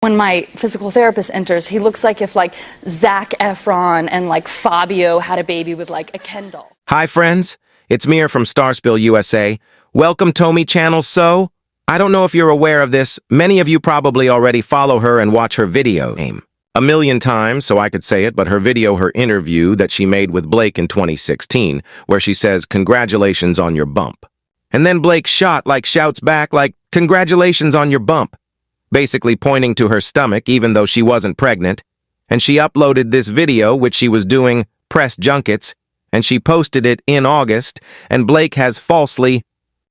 When my physical therapist enters, he looks like if like Zac Efron and like Fabio had a baby with like a Ken doll. Hi friends, it's Mir from StarSpill USA. Welcome to me channel. So, I don't know if you're aware of this, many of you probably already follow her and watch her video name. A million times, so I could say it, but her interview that she made with Blake in 2016, where she says, "Congratulations on your bump." And then Blake shouts back like, "Congratulations on your bump," basically pointing to her stomach even though she wasn't pregnant. And she uploaded this video, which she was doing press junkets, and she posted it in August, and Blake has falsely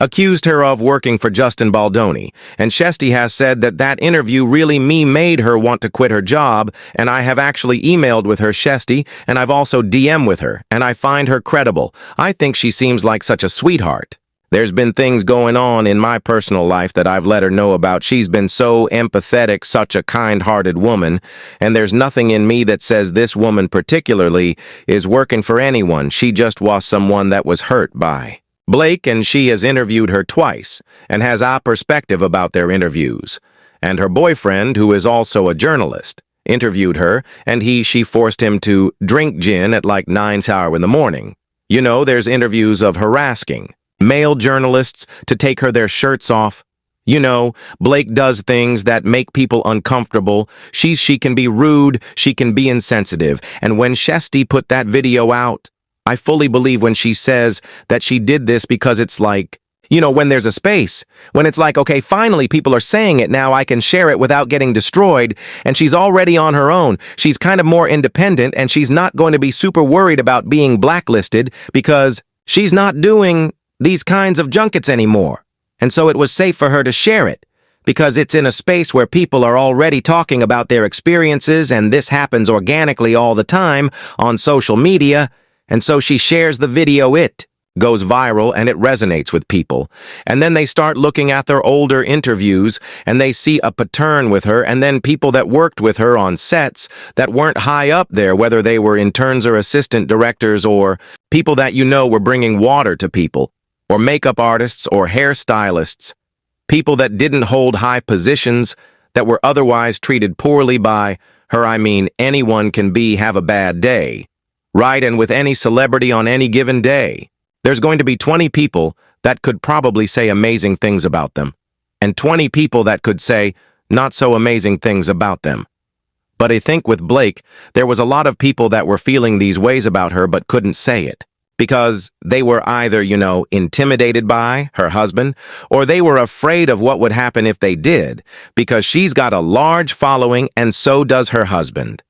accused her of working for Justin Baldoni. And Shesty has said that that interview really made her want to quit her job, and I have actually emailed with her, Shesty, and I've also DM with her, and I find her credible. I think she seems like such a sweetheart. There's been things going on in my personal life that I've let her know about. She's been so empathetic, such a kind-hearted woman, and there's nothing in me that says this woman particularly is working for anyone. She just was someone that was hurt by Blake, and she has interviewed her twice and has a perspective about their interviews. And her boyfriend, who is also a journalist, interviewed her, and she forced him to drink gin at like 9 in the morning. You know, there's interviews of harassing male journalists to take their shirts off. You know, Blake does things that make people uncomfortable. She can be rude, she can be insensitive. And when Shesty put that video out, I fully believe when she says that she did this because it's like, you know, when there's a space, when it's like, okay, finally people are saying it now, I can share it without getting destroyed, and she's already on her own. She's kind of more independent, and she's not going to be super worried about being blacklisted because she's not doing these kinds of junkets anymore. And so it was safe for her to share it because it's in a space where people are already talking about their experiences, and this happens organically all the time on social media. And so she shares the video. It goes viral and it resonates with people. And then they start looking at their older interviews and they see a pattern with her, and then people that worked with her on sets that weren't high up there, whether they were interns or assistant directors or people that you know were bringing water to people, or makeup artists or hairstylists, people that didn't hold high positions that were otherwise treated poorly by her. I mean, anyone can have a bad day, right? And with any celebrity on any given day, there's going to be 20 people that could probably say amazing things about them, and 20 people that could say not so amazing things about them. But I think with Blake, there was a lot of people that were feeling these ways about her but couldn't say it, because they were either, you know, intimidated by her husband, or they were afraid of what would happen if they did, because she's got a large following and so does her husband.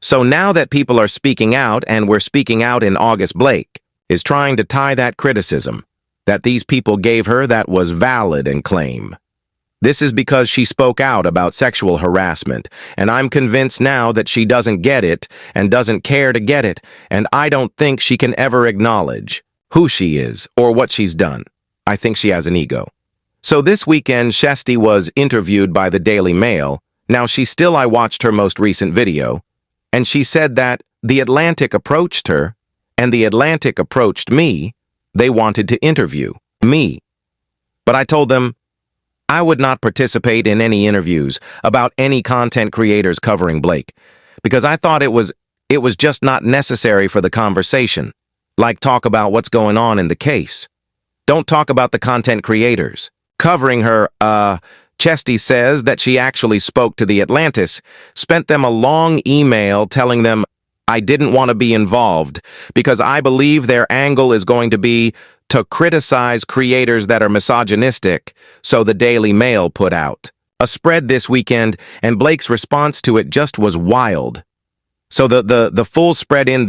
So now that people are speaking out, and we're speaking out in August, Blake is trying to tie that criticism that these people gave her that was valid and claim. This is because she spoke out about sexual harassment, and I'm convinced now that she doesn't get it and doesn't care to get it, and I don't think she can ever acknowledge who she is or what she's done. I think she has an ego. So this weekend, Shesty was interviewed by the Daily Mail. Now, I watched her most recent video, and she said that The Atlantic approached her, and The Atlantic approached me. They wanted to interview me. But I told them I would not participate in any interviews about any content creators covering Blake, because I thought it was just not necessary for the conversation. Like, talk about what's going on in the case. Don't talk about the content creators covering her. Chesty says that she actually spoke to The Atlantis, spent them a long email telling them, I didn't want to be involved because I believe their angle is going to be to criticize creators that are misogynistic. So the Daily Mail put out a spread this weekend, and Blake's response to it just was wild. So the full spread on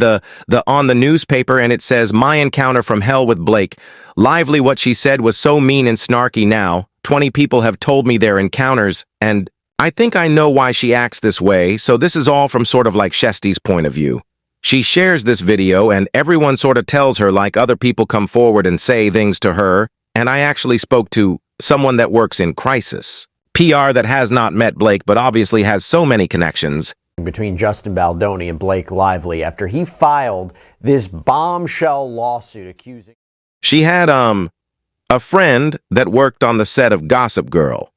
the newspaper, and it says, "My encounter from hell with Blake. Lively, what she said was so mean and snarky. Now 20 people have told me their encounters, and I think I know why she acts this way." So this is all from sort of like Shesty's point of view. She shares this video, and everyone sort of tells her, like, other people come forward and say things to her. And I actually spoke to someone that works in crisis PR that has not met Blake, but obviously has so many connections between Justin Baldoni and Blake Lively after he filed this bombshell lawsuit accusing. She had a friend that worked on the set of Gossip Girl,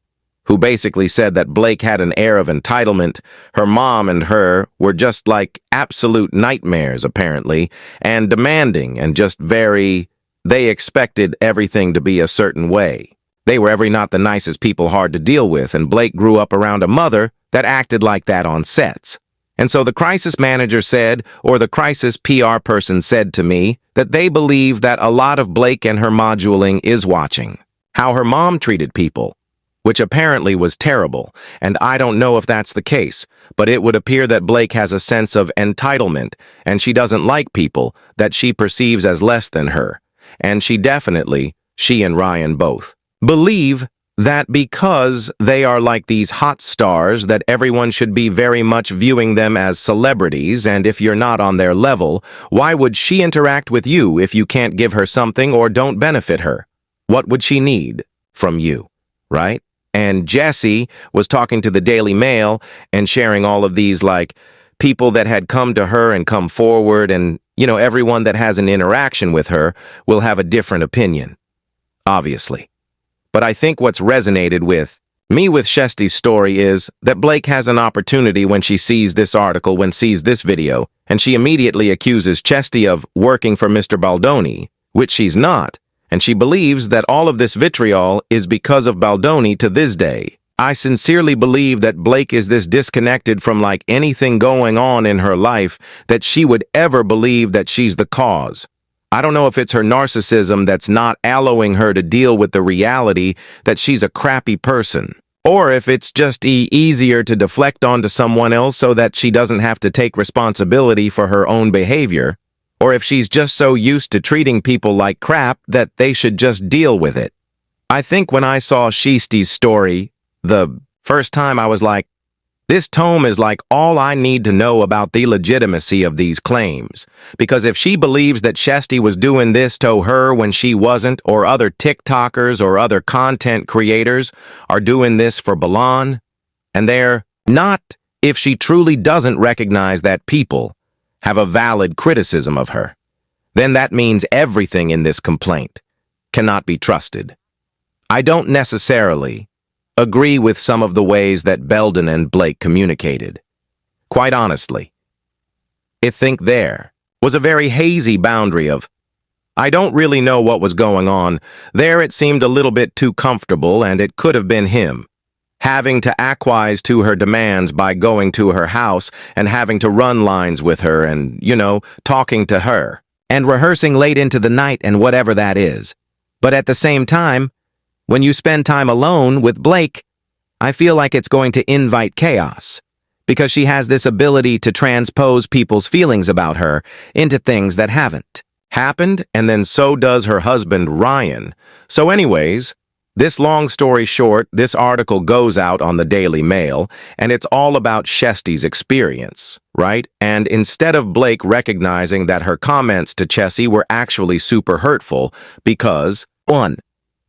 who basically said that Blake had an air of entitlement. Her mom and her were just like absolute nightmares, apparently, and demanding and just they expected everything to be a certain way. They were every not the nicest people, hard to deal with, and Blake grew up around a mother that acted like that on sets. And so the crisis manager said, or the crisis PR person said to me, that they believe that a lot of Blake and her moduling is watching how her mom treated people, which apparently was terrible, and I don't know if that's the case, but it would appear that Blake has a sense of entitlement, and she doesn't like people that she perceives as less than her, and she and Ryan both, believe that because they are like these hot stars that everyone should be very much viewing them as celebrities, and if you're not on their level, why would she interact with you if you can't give her something or don't benefit her? What would she need from you, right? And Jesse was talking to the Daily Mail and sharing all of these, like, people that had come to her and come forward, and, everyone that has an interaction with her will have a different opinion, obviously. But I think what's resonated with me with Shesti's story is that Blake has an opportunity when she sees this article, sees this video, and she immediately accuses Chesty of working for Mr. Baldoni, which she's not. And she believes that all of this vitriol is because of Baldoni to this day. I sincerely believe that Blake is this disconnected from like anything going on in her life that she would ever believe that she's the cause. I don't know if it's her narcissism that's not allowing her to deal with the reality that she's a crappy person, or if it's just easier to deflect onto someone else so that she doesn't have to take responsibility for her own behavior. Or if she's just so used to treating people like crap that they should just deal with it. I think when I saw Shesti's story the first time, I was like, this tome is like all I need to know about the legitimacy of these claims. Because if she believes that Shesti was doing this to her when she wasn't, or other TikTokers or other content creators are doing this for Balan, and they're not, if she truly doesn't recognize that people have a valid criticism of her, then that means everything in this complaint cannot be trusted. I don't necessarily agree with some of the ways that Belden and Blake communicated. Quite honestly, I think there was a very hazy boundary of, I don't really know what was going on. There it seemed a little bit too comfortable, and it could have been him, having to acquiesce to her demands by going to her house and having to run lines with her and, talking to her and rehearsing late into the night and whatever that is. But at the same time, when you spend time alone with Blake, I feel like it's going to invite chaos because she has this ability to transpose people's feelings about her into things that haven't happened, and then so does her husband, Ryan. So anyways, this long story short, this article goes out on the Daily Mail, and it's all about Shesti's experience, right? And instead of Blake recognizing that her comments to Chesty were actually super hurtful because, 1,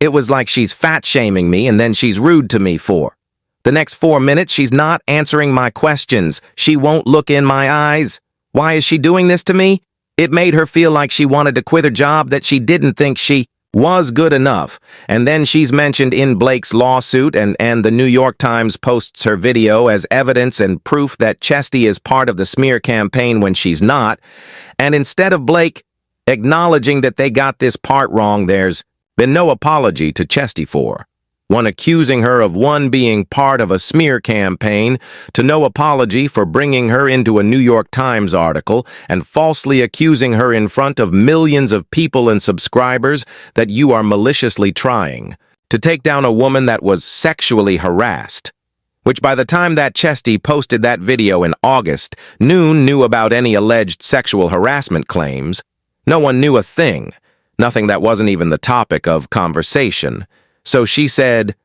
it was like she's fat-shaming me and then she's rude to me for the next 4 minutes, she's not answering my questions. She won't look in my eyes. Why is she doing this to me? It made her feel like she wanted to quit a job that she didn't think she was good enough. And then she's mentioned in Blake's lawsuit, and the New York Times posts her video as evidence and proof that Chesty is part of the smear campaign when she's not. And instead of Blake acknowledging that they got this part wrong, there's been no apology to Chesty for. One accusing her of being part of a smear campaign, to no apology for bringing her into a New York Times article and falsely accusing her in front of millions of people and subscribers that you are maliciously trying to take down a woman that was sexually harassed. Which by the time that Chesty posted that video in August, Noon knew about any alleged sexual harassment claims. No one knew a thing, nothing that wasn't even the topic of conversation. So she said,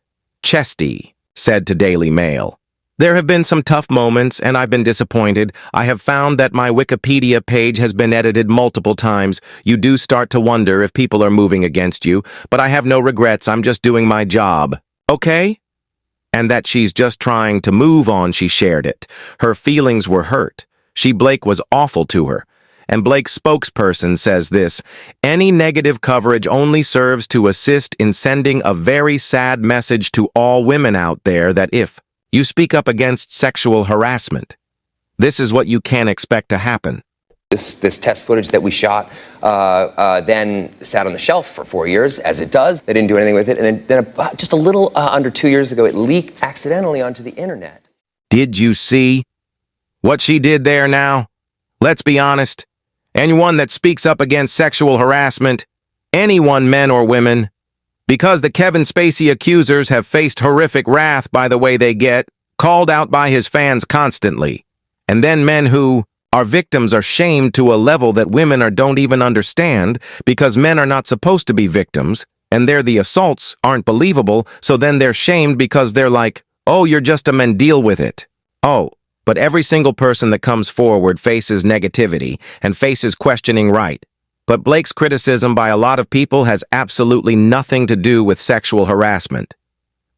Chesty said to Daily Mail, there have been some tough moments and I've been disappointed. I have found that my Wikipedia page has been edited multiple times. You do start to wonder if people are moving against you, but I have no regrets. I'm just doing my job. Okay? And that she's just trying to move on, she shared it. Her feelings were hurt. Blake was awful to her. and Blake's spokesperson says this: any negative coverage only serves to assist in sending a very sad message to all women out there that if you speak up against sexual harassment, this is what you can expect to happen. This test footage that we shot then sat on the shelf for 4 years, as it does. They didn't do anything with it. And then about just a little under 2 years ago, it leaked accidentally onto the internet. Did you see what she did there now? Let's be honest. Anyone that speaks up against sexual harassment, anyone, men or women, because the Kevin Spacey accusers have faced horrific wrath by the way they get called out by his fans constantly. And then men who are victims are shamed to a level that women don't even understand, because men are not supposed to be victims, and the assaults aren't believable, so then they're shamed because they're like, oh, you're just a man, deal with it. Oh, but every single person that comes forward faces negativity and faces questioning right. But Blake's criticism by a lot of people has absolutely nothing to do with sexual harassment.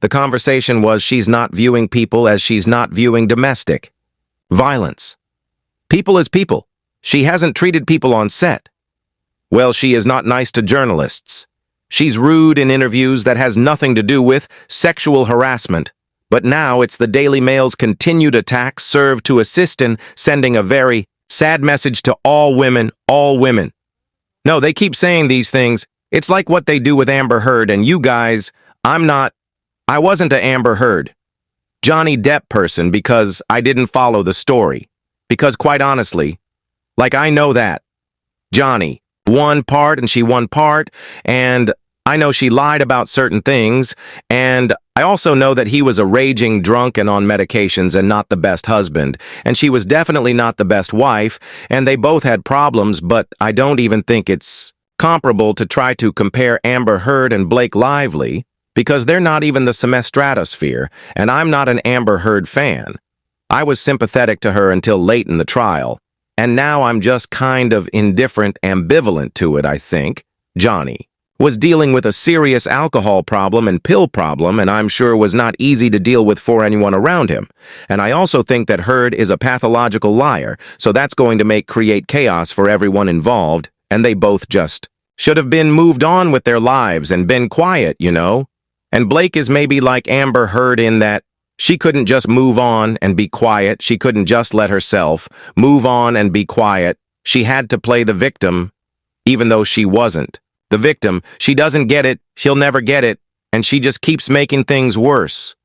The conversation was she's not viewing people as she's not viewing domestic violence. People is people. She hasn't treated people on set. Well, she is not nice to journalists. She's rude in interviews that has nothing to do with sexual harassment. But now it's the Daily Mail's continued attacks serve to assist in sending a very sad message to all women, all women. No, they keep saying these things. It's like what they do with Amber Heard, and you guys, I wasn't a Amber Heard, Johnny Depp person because I didn't follow the story. Because quite honestly, like I know that Johnny won part and she won part, and I know she lied about certain things, and I also know that he was a raging drunk and on medications and not the best husband, and she was definitely not the best wife, and they both had problems, but I don't even think it's comparable to try to compare Amber Heard and Blake Lively, because they're not even the same stratosphere, and I'm not an Amber Heard fan. I was sympathetic to her until late in the trial, and now I'm just kind of indifferent, ambivalent to it, I think. Johnny was dealing with a serious alcohol problem and pill problem, and I'm sure was not easy to deal with for anyone around him. And I also think that Heard is a pathological liar, so that's going to create chaos for everyone involved, and they both just should have been moved on with their lives and been quiet, you know? And Blake is maybe like Amber Heard in that she couldn't just move on and be quiet. She couldn't just let herself move on and be quiet. She had to play the victim, even though she wasn't the victim. She doesn't get it. She'll never get it. And she just keeps making things worse.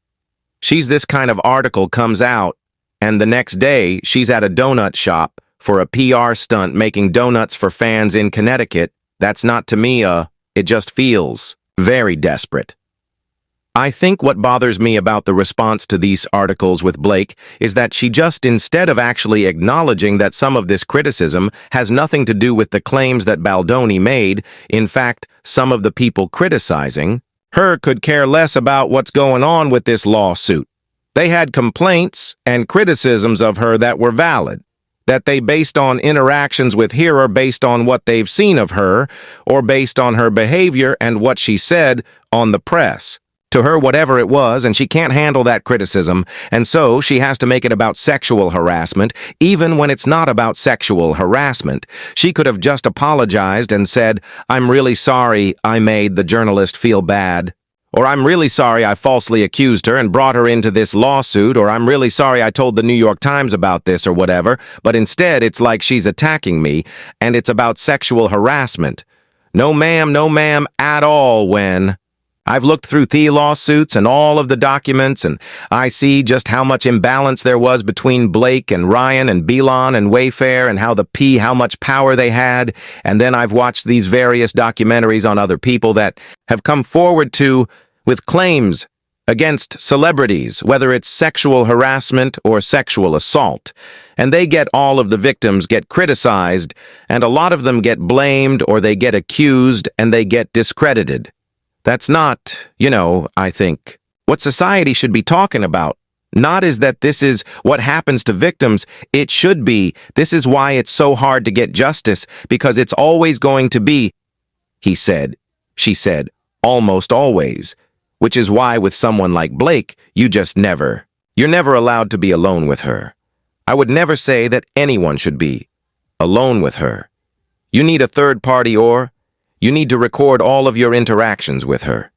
She's this kind of article comes out, and the next day she's at a donut shop for a PR stunt making donuts for fans in Connecticut. That's not to me, it just feels very desperate. I think what bothers me about the response to these articles with Blake is that she just, instead of actually acknowledging that some of this criticism has nothing to do with the claims that Baldoni made, in fact, some of the people criticizing her could care less about what's going on with this lawsuit. They had complaints and criticisms of her that were valid, that they based on interactions with her or based on what they've seen of her or based on her behavior and what she said on the press. To her, whatever it was, and she can't handle that criticism, and so she has to make it about sexual harassment, even when it's not about sexual harassment. She could have just apologized and said, I'm really sorry I made the journalist feel bad, or I'm really sorry I falsely accused her and brought her into this lawsuit, or I'm really sorry I told the New York Times about this or whatever, but instead it's like she's attacking me, and it's about sexual harassment. No ma'am, at all when I've looked through the lawsuits and all of the documents, and I see just how much imbalance there was between Blake and Ryan and Belon and Wayfair and how much power they had. And then I've watched these various documentaries on other people that have come forward with claims against celebrities, whether it's sexual harassment or sexual assault. And all of the victims get criticized, and a lot of them get blamed or they get accused and they get discredited. That's not, I think, what society should be talking about. Not is that this is what happens to victims. It should be. This is why it's so hard to get justice, because it's always going to be, he said, she said, almost always. Which is why with someone like Blake, you're never allowed to be alone with her. I would never say that anyone should be. alone with her. You need a third party, or you need to record all of your interactions with her.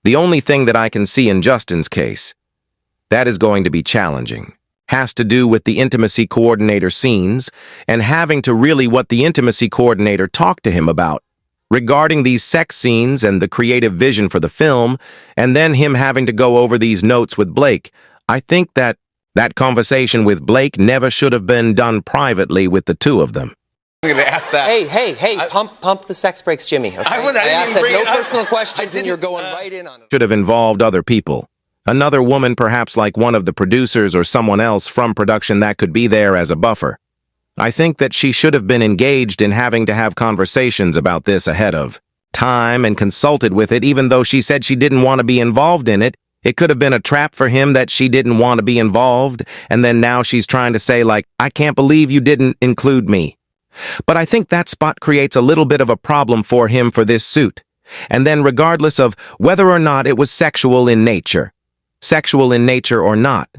The only thing that I can see in Justin's case, that is going to be challenging, has to do with the intimacy coordinator scenes and having to really what the intimacy coordinator talked to him about regarding these sex scenes and the creative vision for the film, and then him having to go over these notes with Blake. I think that conversation with Blake never should have been done privately with the two of them. I'm going to ask that. Hey, pump the sex brakes, Jimmy. Okay? I asked that no personal questions, and you're going right in on it. Should have involved other people. Another woman, perhaps like one of the producers or someone else from production that could be there as a buffer. I think that she should have been engaged in having to have conversations about this ahead of time and consulted with it, even though she said she didn't want to be involved in it. It could have been a trap for him that she didn't want to be involved, and then now she's trying to say, like, I can't believe you didn't include me. But I think that spot creates a little bit of a problem for him for this suit. And then regardless of whether or not it was sexual in nature or not,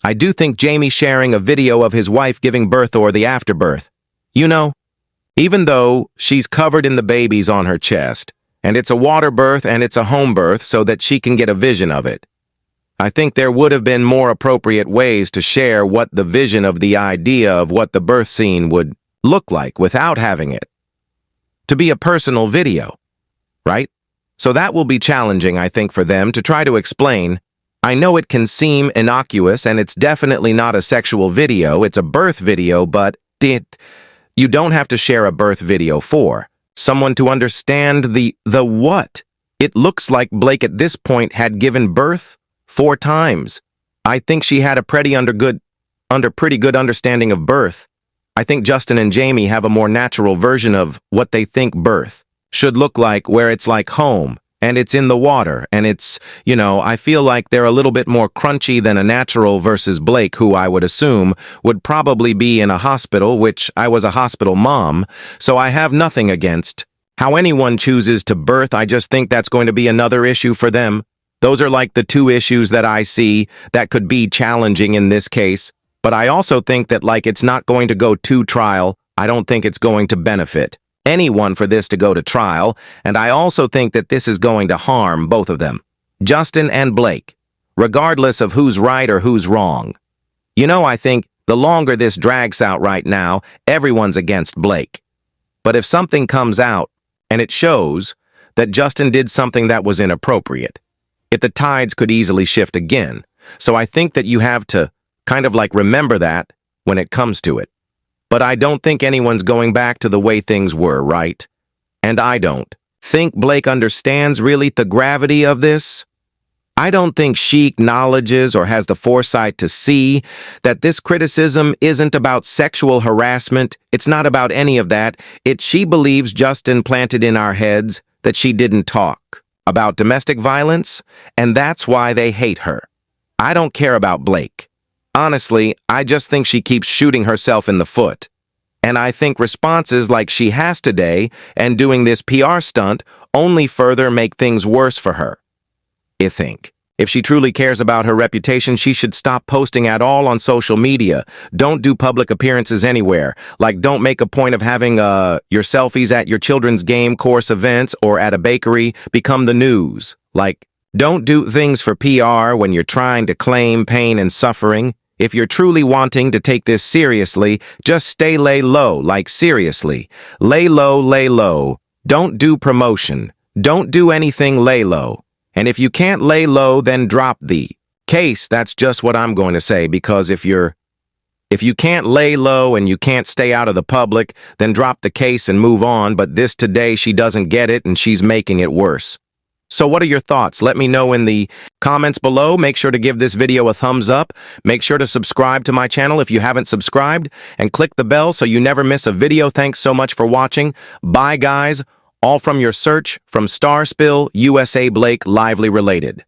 I do think Jamie sharing a video of his wife giving birth or the afterbirth, even though she's covered in the babies on her chest, and it's a water birth and it's a home birth so that she can get a vision of it, I think there would have been more appropriate ways to share what the vision of the idea of what the birth scene would look like without having it to be a personal video, right? So that will be challenging, I think, for them to try to explain. I know it can seem innocuous and it's definitely not a sexual video, it's a birth video, but you don't have to share a birth video for someone to understand the what. It looks like Blake at this point had given birth 4 times. I think she had a pretty good understanding of birth. I think Justin and Jamie have a more natural version of what they think birth should look like, where it's like home, and it's in the water, and it's, I feel like they're a little bit more crunchy than a natural versus Blake, who I would assume would probably be in a hospital, which I was a hospital mom, so I have nothing against how anyone chooses to birth. I just think that's going to be another issue for them. Those are like the 2 issues that I see that could be challenging in this case. But I also think that it's not going to go to trial. I don't think it's going to benefit anyone for this to go to trial. And I also think that this is going to harm both of them, Justin and Blake, regardless of who's right or who's wrong. I think the longer this drags out right now, everyone's against Blake. But if something comes out and it shows that Justin did something that was inappropriate, the tides could easily shift again. So I think that you have to kind of remember that when it comes to it. But I don't think anyone's going back to the way things were, right? And I don't think Blake understands really the gravity of this. I don't think she acknowledges or has the foresight to see that this criticism isn't about sexual harassment. It's not about any of that. She believes Justin planted in our heads that she didn't talk about domestic violence, and that's why they hate her. I don't care about Blake. Honestly, I just think she keeps shooting herself in the foot. And I think responses like she has today and doing this PR stunt only further make things worse for her. I think if she truly cares about her reputation, she should stop posting at all on social media. Don't do public appearances anywhere. Don't make a point of having your selfies at your children's game course events or at a bakery become the news. Don't do things for PR when you're trying to claim pain and suffering. If you're truly wanting to take this seriously, just lay low, seriously. Lay low. Don't do promotion. Don't do anything, lay low. And if you can't lay low, then drop the case. That's just what I'm going to say, because if you can't lay low and you can't stay out of the public, then drop the case and move on. But this today, she doesn't get it and she's making it worse. So what are your thoughts? Let me know in the comments below. Make sure to give this video a thumbs up. Make sure to subscribe to my channel if you haven't subscribed, and click the bell so you never miss a video. Thanks so much for watching. Bye, guys. All from your search from StarSpill USA Blake Lively Related.